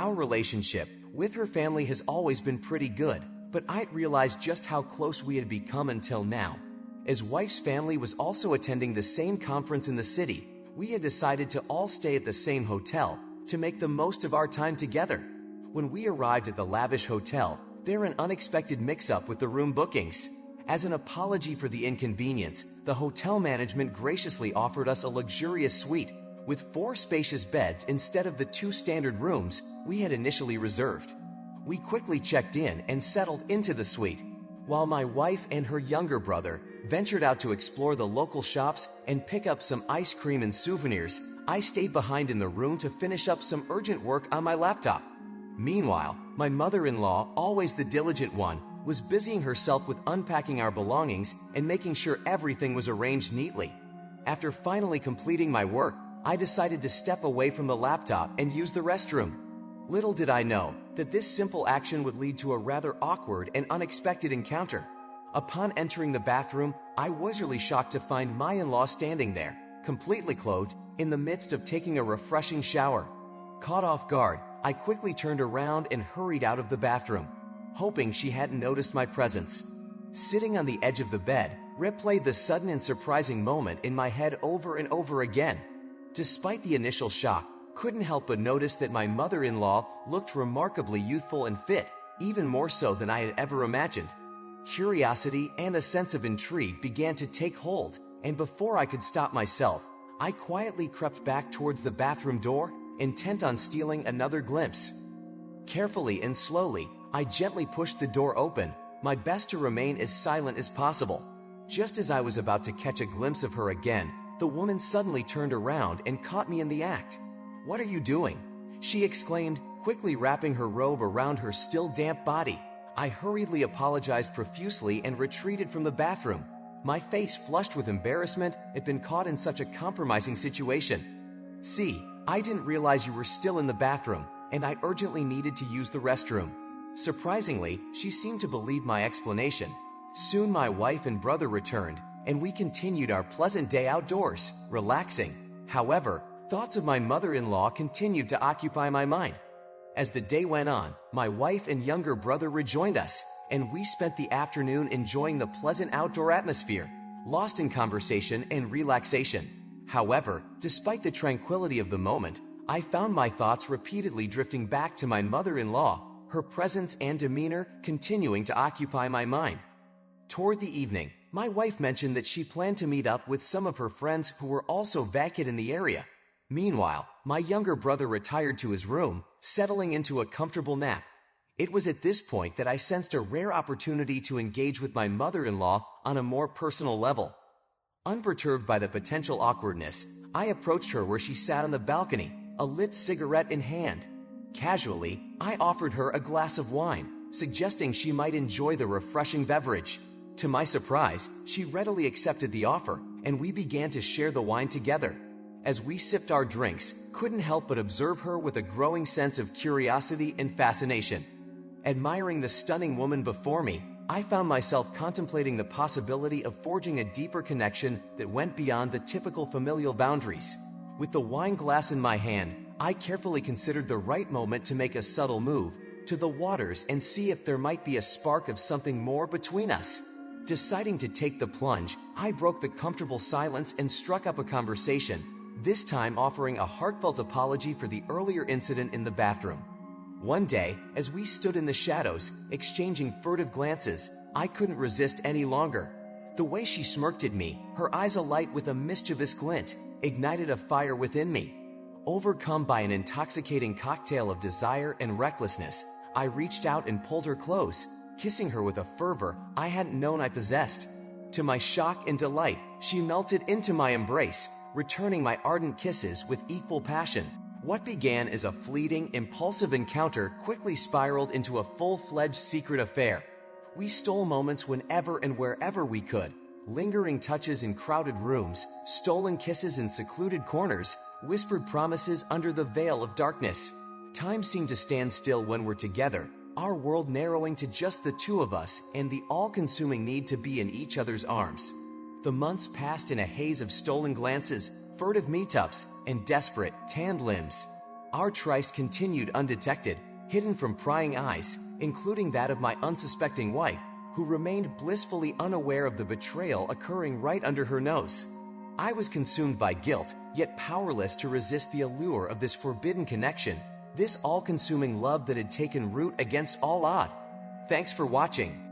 Our relationship with her family has always been pretty good, but I'd realized just how close we had become until now. As wife's family was also attending the same conference in the city, we had decided to all stay at the same hotel to make the most of our time together. When we arrived at the lavish hotel, there an unexpected mix-up with the room bookings. As an apology for the inconvenience, the hotel management graciously offered us a luxurious suite with 4 spacious beds instead of the 2 standard rooms we had initially reserved. We quickly checked in and settled into the suite, while my wife and her younger brother ventured out to explore the local shops and pick up some ice cream and souvenirs. I stayed behind in the room to finish up some urgent work on my laptop. Meanwhile, my mother-in-law, always the diligent one, was busying herself with unpacking our belongings and making sure everything was arranged neatly. After finally completing my work, I decided to step away from the laptop and use the restroom. Little did I know that this simple action would lead to a rather awkward and unexpected encounter. Upon entering the bathroom, I was really shocked to find my in-law standing there, completely clothed, in the midst of taking a refreshing shower. Caught off guard, I quickly turned around and hurried out of the bathroom, hoping she hadn't noticed my presence. Sitting on the edge of the bed, replayed the sudden and surprising moment in my head over and over again. Despite the initial shock, couldn't help but notice that my mother-in-law looked remarkably youthful and fit, even more so than I had ever imagined. Curiosity and a sense of intrigue began to take hold, and before I could stop myself, I quietly crept back towards the bathroom door, intent on stealing another glimpse. Carefully and slowly, I gently pushed the door open, my best to remain as silent as possible. Just as I was about to catch a glimpse of her again, the woman suddenly turned around and caught me in the act. "What are you doing?" she exclaimed, quickly wrapping her robe around her still damp body. I hurriedly apologized profusely and retreated from the bathroom, my face flushed with embarrassment at being caught in such a compromising situation. "See, I didn't realize you were still in the bathroom, and I urgently needed to use the restroom." Surprisingly, she seemed to believe my explanation. Soon my wife and brother returned, and we continued our pleasant day outdoors, relaxing. However, thoughts of my mother-in-law continued to occupy my mind. As the day went on, my wife and younger brother rejoined us, and we spent the afternoon enjoying the pleasant outdoor atmosphere, lost in conversation and relaxation. However, despite the tranquility of the moment, I found my thoughts repeatedly drifting back to my mother-in-law, her presence and demeanor continuing to occupy my mind. Toward the evening, my wife mentioned that she planned to meet up with some of her friends who were also vacant in the area. Meanwhile, my younger brother retired to his room, settling into a comfortable nap. It was at this point that I sensed a rare opportunity to engage with my mother-in-law on a more personal level. Unperturbed by the potential awkwardness, I approached her where she sat on the balcony, a lit cigarette in hand. Casually, I offered her a glass of wine, suggesting she might enjoy the refreshing beverage. To my surprise, she readily accepted the offer, and we began to share the wine together. As we sipped our drinks, couldn't help but observe her with a growing sense of curiosity and fascination. Admiring the stunning woman before me, I found myself contemplating the possibility of forging a deeper connection that went beyond the typical familial boundaries. With the wine glass in my hand, I carefully considered the right moment to make a subtle move to the waters and see if there might be a spark of something more between us. Deciding to take the plunge, I broke the comfortable silence and struck up a conversation, this time offering a heartfelt apology for the earlier incident in the bathroom. One day, as we stood in the shadows, exchanging furtive glances, I couldn't resist any longer. The way she smirked at me, her eyes alight with a mischievous glint, ignited a fire within me. Overcome by an intoxicating cocktail of desire and recklessness, I reached out and pulled her close, kissing her with a fervor I hadn't known I possessed. To my shock and delight, she melted into my embrace, returning my ardent kisses with equal passion. What began as a fleeting, impulsive encounter quickly spiraled into a full-fledged secret affair. We stole moments whenever and wherever we could, lingering touches in crowded rooms, stolen kisses in secluded corners, whispered promises under the veil of darkness. Time seemed to stand still when we're together, our world narrowing to just the two of us and the all-consuming need to be in each other's arms. The months passed in a haze of stolen glances, furtive meetups, and desperate, tanned limbs. Our tryst continued undetected, hidden from prying eyes, including that of my unsuspecting wife, who remained blissfully unaware of the betrayal occurring right under her nose. I was consumed by guilt, yet powerless to resist the allure of this forbidden connection, this all-consuming love that had taken root against all odds. Thanks for watching.